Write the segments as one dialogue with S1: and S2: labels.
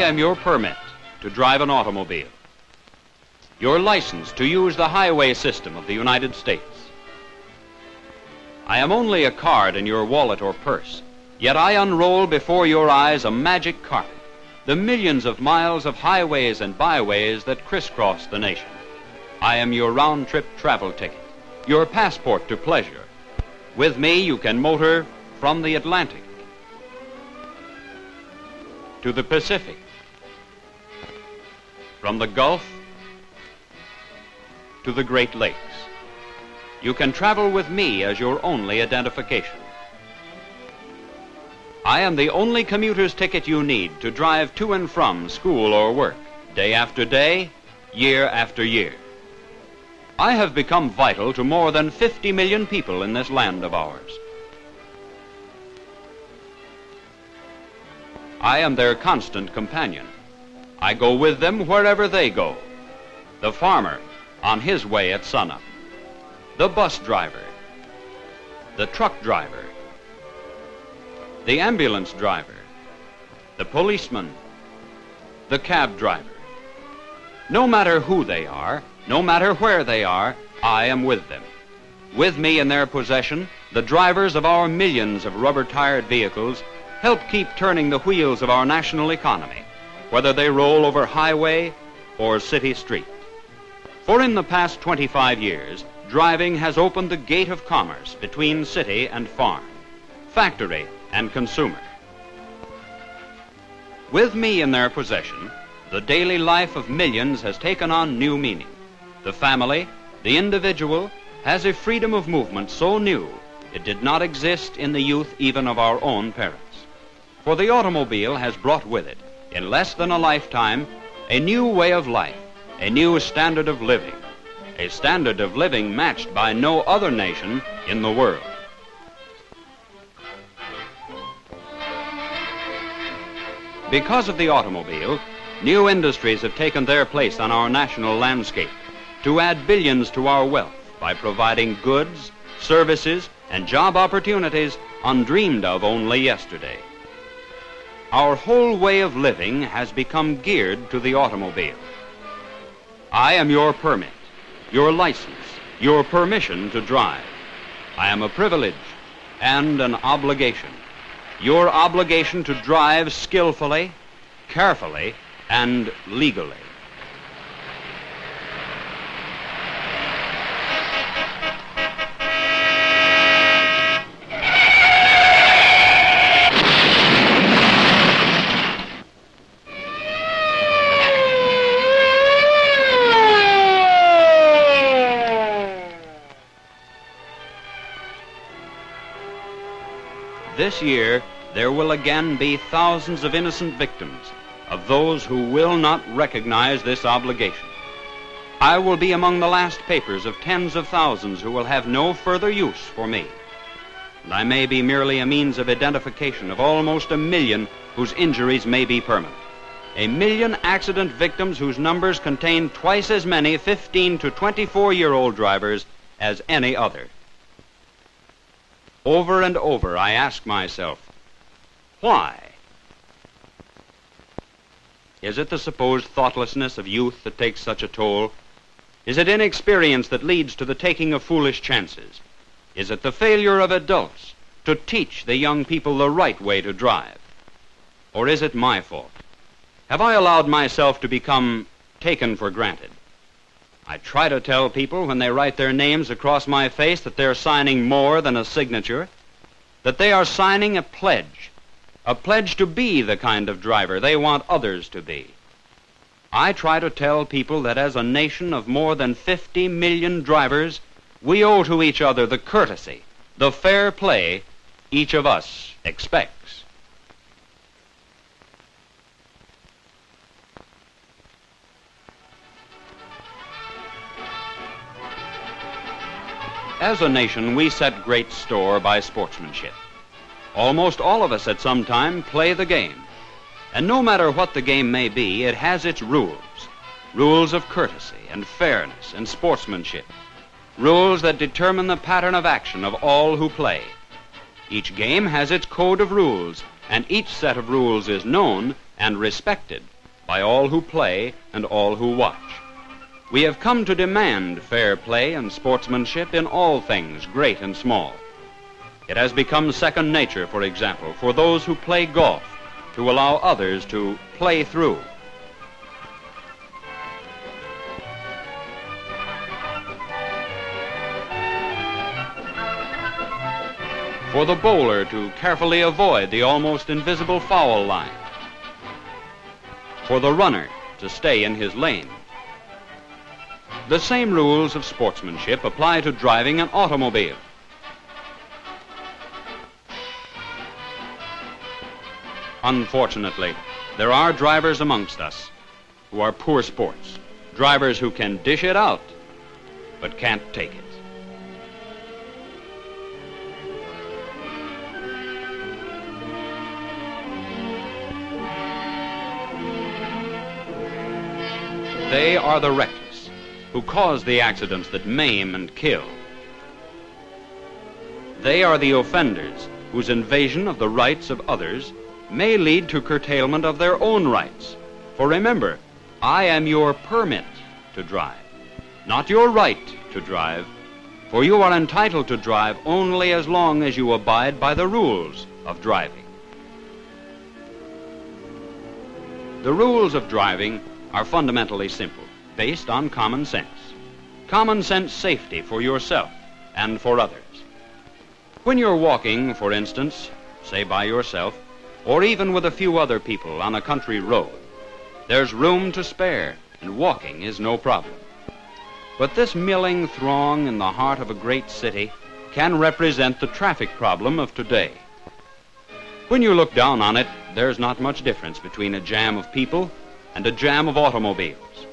S1: am your permit to drive an automobile, your license to use the highway system of the United States. I am only a card in your wallet or purse, yet I unroll before your eyes a magic carpet, the millions of miles of highways and byways that crisscross the nation. I am your round-trip travel ticket, your passport to pleasure. With me, you can motor from the Atlantic to the Pacific, from the Gulf to the Great Lakes. You can travel with me as your only identification. I am the only commuter's ticket you need to drive to and from school or work, day after day, year after year. I have become vital to more than 50 million people in this land of ours. I am their constant companion. I go with them wherever they go. The farmer on his way at sunup, the bus driver, the truck driver, the ambulance driver, the policeman, the cab driver. No matter who they are, no matter where they are, I am with them. With me in their possession, the drivers of our millions of rubber-tired vehicles help keep turning the wheels of our national economy, whether they roll over highway or city street. For in the past 25 years, driving has opened the gate of commerce between city and farm, factory and consumer. With me in their possession, the daily life of millions has taken on new meaning. The family, the individual, has a freedom of movement so new it did not exist in the youth even of our own parents. For the automobile has brought with it, in less than a lifetime, a new way of life, a new standard of living, a standard of living matched by no other nation in the world. Because of the automobile, new industries have taken their place on our national landscape to add billions to our wealth by providing goods, services, and job opportunities undreamed of only yesterday. Our whole way of living has become geared to the automobile. I am your permit, your license, your permission to drive. I am a privilege and an obligation. Your obligation to drive skillfully, carefully, and legally. This year, there will again be thousands of innocent victims of those who will not recognize this obligation. I will be among the last papers of tens of thousands who will have no further use for me. And I may be merely a means of identification of almost 1 million whose injuries may be permanent. 1 million accident victims whose numbers contain twice as many 15 to 24-year-old drivers as any other. Over and over, I ask myself, why? Is it the supposed thoughtlessness of youth that takes such a toll? Is it inexperience that leads to the taking of foolish chances? Is it the failure of adults to teach the young people the right way to drive? Or is it my fault? Have I allowed myself to become taken for granted? I try to tell people when they write their names across my face that they're signing more than a signature, that they are signing a pledge to be the kind of driver they want others to be. I try to tell people that as a nation of more than 50 million drivers, we owe to each other the courtesy, the fair play each of us expects. As a nation, we set great store by sportsmanship. Almost all of us at some time play the game. And no matter what the game may be, it has its rules. Rules of courtesy and fairness and sportsmanship. Rules that determine the pattern of action of all who play. Each game has its code of rules, and each set of rules is known and respected by all who play and all who watch. We have come to demand fair play and sportsmanship in all things, great and small. It has become second nature, for example, for those who play golf to allow others to play through. For the bowler to carefully avoid the almost invisible foul line. For the runner to stay in his lane. The same rules of sportsmanship apply to driving an automobile. Unfortunately, there are drivers amongst us who are poor sports, drivers who can dish it out, but can't take it. They are the reckless, who cause the accidents that maim and kill. They are the offenders, whose invasion of the rights of others may lead to curtailment of their own rights. For remember, I am your permit to drive, not your right to drive, for you are entitled to drive only as long as you abide by the rules of driving. The rules of driving are fundamentally simple, based on common sense. Common sense safety for yourself and for others. When you're walking, for instance, say by yourself, or even with a few other people on a country road, there's room to spare, and walking is no problem. But this milling throng in the heart of a great city can represent the traffic problem of today. When you look down on it, there's not much difference between a jam of people and a jam of automobiles.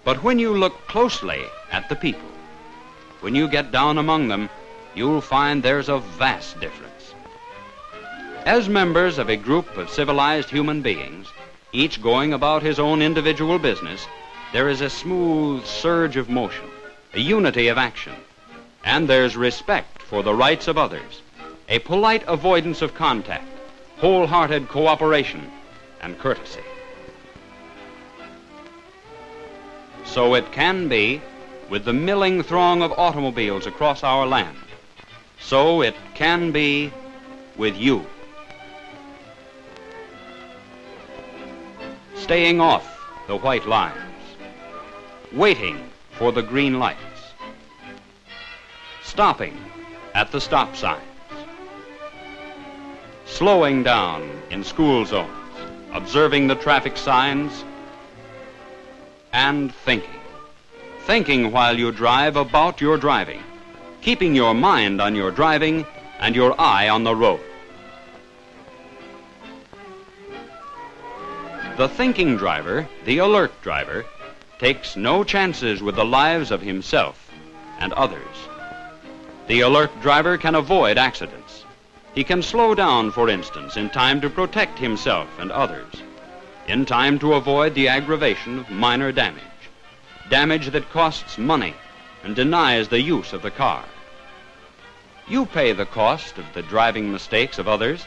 S1: But when you look closely at the people, when you get down among them, you'll find there's a vast difference. As members of a group of civilized human beings, each going about his own individual business, there is a smooth surge of motion, a unity of action, and there's respect for the rights of others, a polite avoidance of contact, wholehearted cooperation, and courtesy. So it can be with the milling throng of automobiles across our land. So it can be with you. Staying off the white lines, waiting for the green lights, stopping at the stop signs, slowing down in school zones, observing the traffic signs, and thinking while you drive about your driving, keeping your mind on your driving and your eye on the road. The thinking driver, the alert driver, takes no chances with the lives of himself and others. The alert driver can avoid accidents. He can slow down, for instance, in time to protect himself and others, in time to avoid the aggravation of minor damage, damage that costs money and denies the use of the car. You pay the cost of the driving mistakes of others,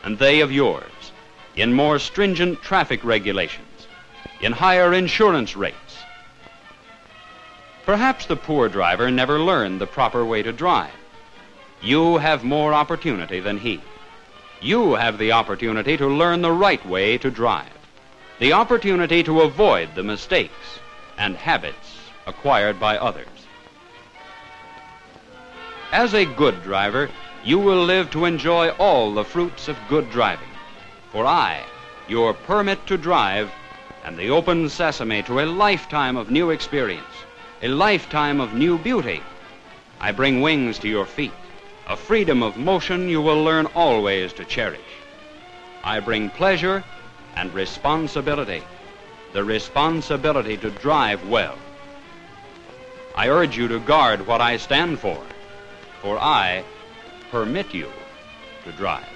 S1: and they of yours, in more stringent traffic regulations, in higher insurance rates. Perhaps the poor driver never learned the proper way to drive. You have more opportunity than he. You have the opportunity to learn the right way to drive, the opportunity to avoid the mistakes and habits acquired by others. As a good driver, you will live to enjoy all the fruits of good driving. For I, your permit to drive, am the open sesame to a lifetime of new experience, a lifetime of new beauty. I bring wings to your feet, a freedom of motion you will learn always to cherish. I bring pleasure and responsibility, the responsibility to drive well. I urge you to guard what I stand for I permit you to drive.